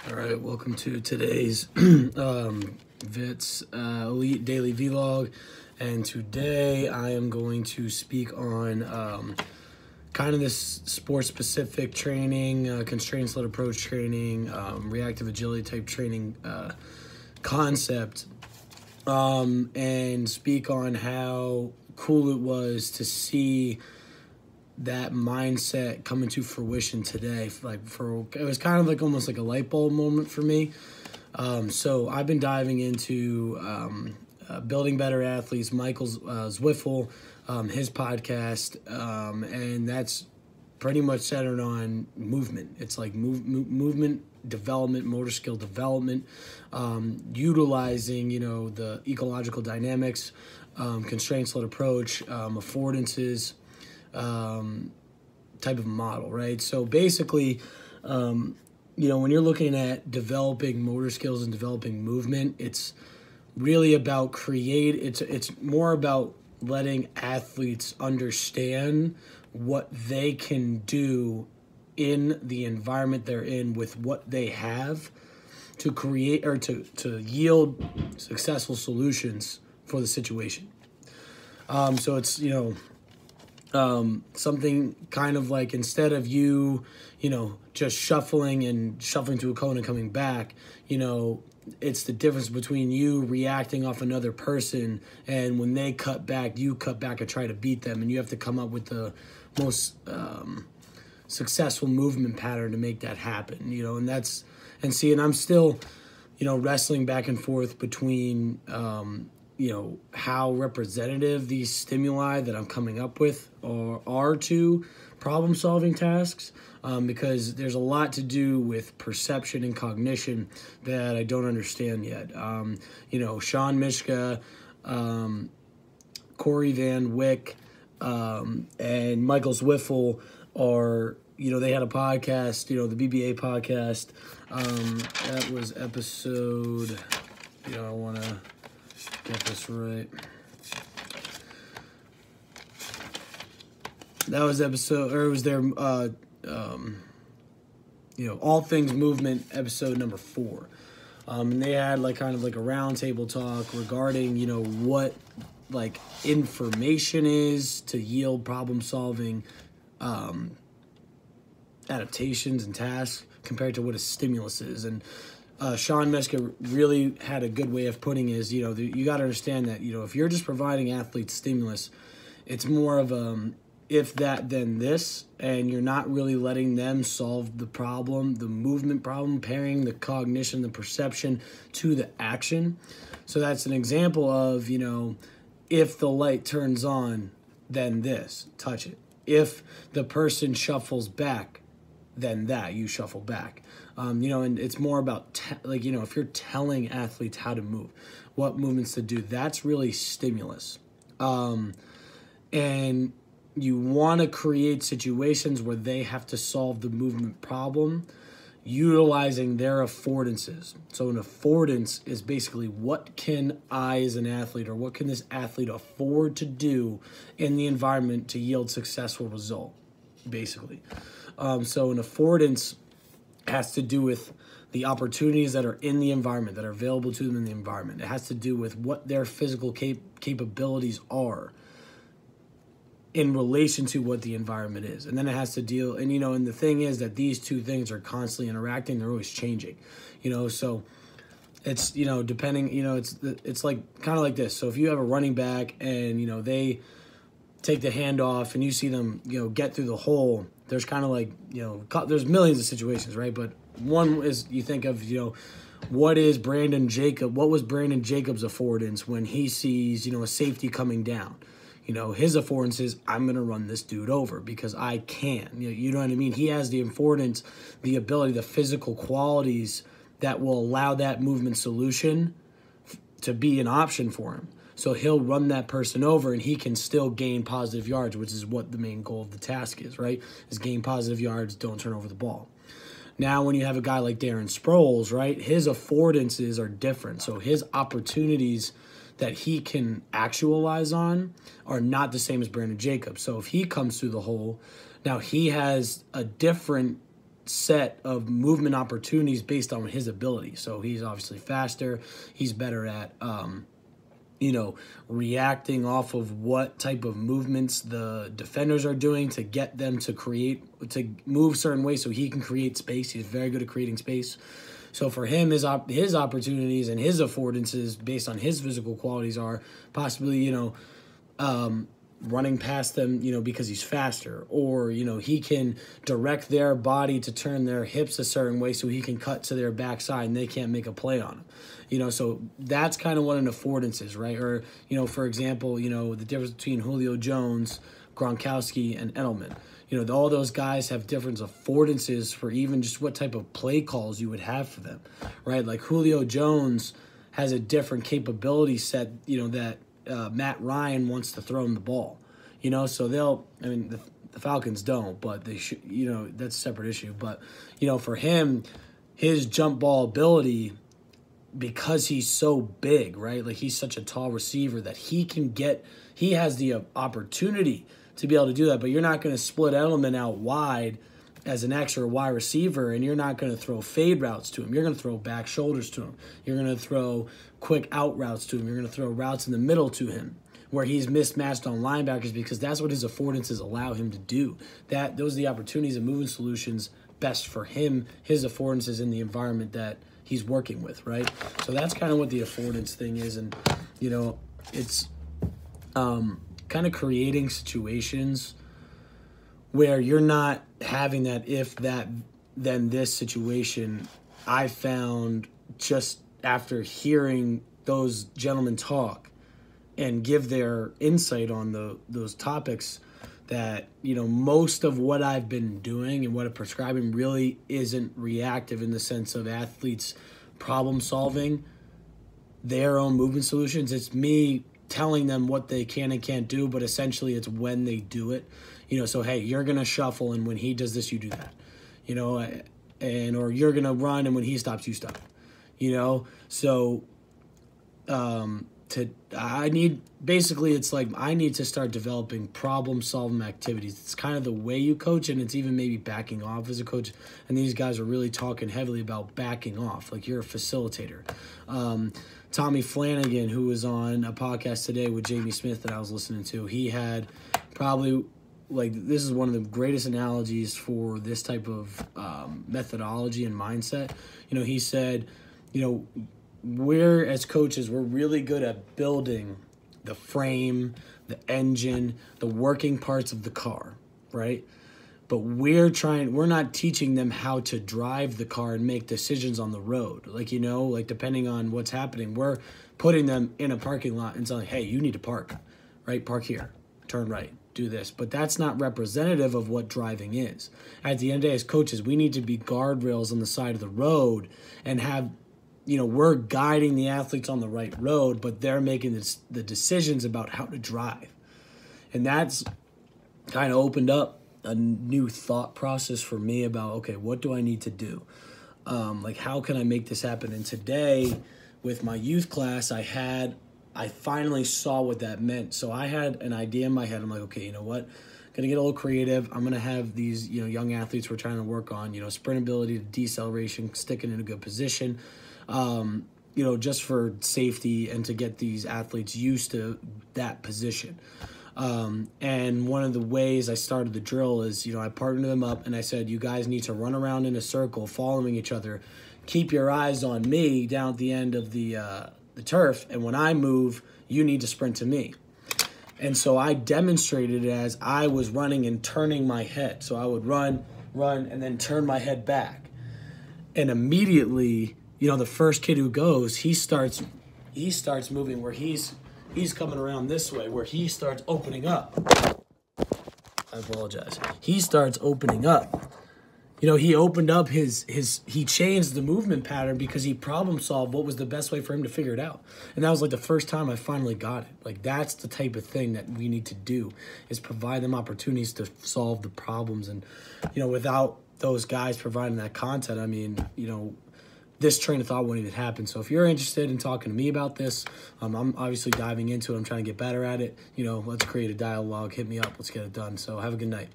All right, welcome to today's Elite Daily Vlog, and today I am going to speak on kind of this sport-specific training, constraints-led approach training, reactive agility type training concept, and speak on how cool it was to see that mindset come into fruition today. It was kind of like almost like a light bulb moment for me. So I've been diving into building better athletes, Michael Zwiffel, his podcast, and that's pretty much centered on movement. It's like movement development, motor skill development, utilizing the ecological dynamics, constraints-led approach, affordances. Type of model, right? So basically, when you're looking at developing motor skills and developing movement, it's really about it's more about letting athletes understand what they can do in the environment they're in with what they have to create or to yield successful solutions for the situation. So it's, something kind of like, instead of you just shuffling to a cone and coming back, it's the difference between you reacting off another person, and when they cut back, you cut back and try to beat them, and you have to come up with the most successful movement pattern to make that happen, and I'm still, wrestling back and forth between, how representative these stimuli that I'm coming up with are to problem-solving tasks, because there's a lot to do with perception and cognition that I don't understand yet. Sean Mishka, Corey Van Wyck, and Michael Zwiffel are, they had a podcast, the BBA podcast. That was episode, I want to get this right. That was episode, or it was their, all things movement, episode number 4. And they had kind of like a roundtable talk regarding, what information is to yield problem solving, adaptations and tasks compared to what a stimulus is. And Sean Mishka really had a good way of putting it, is, you got to understand that, if you're just providing athletes stimulus, it's more of a if that, then this, and you're not really letting them solve the problem, the movement problem, pairing the cognition, the perception to the action. So that's an example of, if the light turns on, then this, touch it. If the person shuffles back, then that, you shuffle back. And it's more about, if you're telling athletes how to move, what movements to do, that's really stimulus. And you want to create situations where they have to solve the movement problem utilizing their affordances. So an affordance is basically, what can I as an athlete, or what can this athlete afford to do in the environment to yield successful result, basically. So an affordance has to do with the opportunities that are in the environment, that are available to them in the environment. It has to do with what their physical capabilities are in relation to what the environment is. And then it has to deal, and the thing is that these two things are constantly interacting. They're always changing, so it's, depending, it's like kind of like this. So if you have a running back and, they take the handoff and you see them, get through the hole, there's kind of like, there's millions of situations, right? But one is, you think of, what was Brandon Jacobs' affordance when he sees, a safety coming down? His affordance is, I'm going to run this dude over because I can. You know what I mean? He has the affordance, the ability, the physical qualities that will allow that movement solution to be an option for him. So he'll run that person over and he can still gain positive yards, which is what the main goal of the task is, right? Is gain positive yards, don't turn over the ball. Now, when you have a guy like Darren Sproles, right, his affordances are different. So his opportunities that he can actualize on are not the same as Brandon Jacobs. So if he comes through the hole, now he has a different set of movement opportunities based on his ability. So he's obviously faster. He's better at, reacting off of what type of movements the defenders are doing to get them to move certain ways so he can create space. He's very good at creating space. So for him, his opportunities and his affordances based on his physical qualities are possibly, running past them, because he's faster, or, he can direct their body to turn their hips a certain way so he can cut to their backside and they can't make a play on him. So that's kind of what an affordance is, right? Or, for example, the difference between Julio Jones, Gronkowski, and Edelman. All those guys have different affordances for even just what type of play calls you would have for them, right? Like Julio Jones has a different capability set, that Matt Ryan wants to throw him the ball, so the Falcons don't, but they should, that's a separate issue. But, for him, his jump ball ability, because he's so big, right? Like he's such a tall receiver that he has the opportunity to be able to do that, but you're not going to split Edelman out wide as an extra wide receiver, and you're not going to throw fade routes to him. You're going to throw back shoulders to him. You're going to throw quick out routes to him. You're going to throw routes in the middle to him where he's mismatched on linebackers, because that's what his affordances allow him to do. Those are the opportunities and movement solutions best for him, his affordances in the environment that he's working with, right? So that's kind of what the affordance thing is, and, it's kind of creating situations where you're not having that if that then this situation. I found just after hearing those gentlemen talk and give their insight on those topics that, most of what I've been doing and what I'm prescribing really isn't reactive in the sense of athletes problem solving their own movement solutions. It's me telling them what they can and can't do, but essentially it's when they do it. So, hey, you're going to shuffle, and when he does this, you do that. Or you're going to run, and when he stops, you stop. So I need to start developing problem-solving activities. It's kind of the way you coach, and it's even maybe backing off as a coach. And these guys are really talking heavily about backing off, like you're a facilitator. Tommy Flanagan, who was on a podcast today with Jamie Smith that I was listening to, he had probably, this is one of the greatest analogies for this type of methodology and mindset. He said, we're, as coaches, we're really good at building the frame, the engine, the working parts of the car, right? But we're not teaching them how to drive the car and make decisions on the road. Depending on what's happening, we're putting them in a parking lot and saying, hey, you need to park, right? Park here, turn right, do this. But that's not representative of what driving is. At the end of the day, as coaches, we need to be guardrails on the side of the road and have, we're guiding the athletes on the right road, but they're making the decisions about how to drive. And that's kind of opened up a new thought process for me about, okay, what do I need to do? How can I make this happen? And today with my youth class, I finally saw what that meant. So I had an idea in my head. I'm like, okay, you know what? I'm going to get a little creative. I'm going to have these, young athletes we're trying to work on, sprint ability to deceleration, sticking in a good position, just for safety and to get these athletes used to that position. And one of the ways I started the drill is, I partnered them up and I said, you guys need to run around in a circle following each other. Keep your eyes on me down at the end of the turf. And when I move, you need to sprint to me. And so I demonstrated it as I was running and turning my head. So I would run, and then turn my head back. And immediately, the first kid who goes, he starts moving where he's coming around this way, where he starts opening up. I apologize. He starts opening up. He opened up he changed the movement pattern because he problem solved what was the best way for him to figure it out. And that was the first time I finally got it. That's the type of thing that we need to do, is provide them opportunities to solve the problems. And, without those guys providing that content, this train of thought wouldn't even happen. So if you're interested in talking to me about this, I'm obviously diving into it. I'm trying to get better at it. Let's create a dialogue. Hit me up. Let's get it done. So have a good night.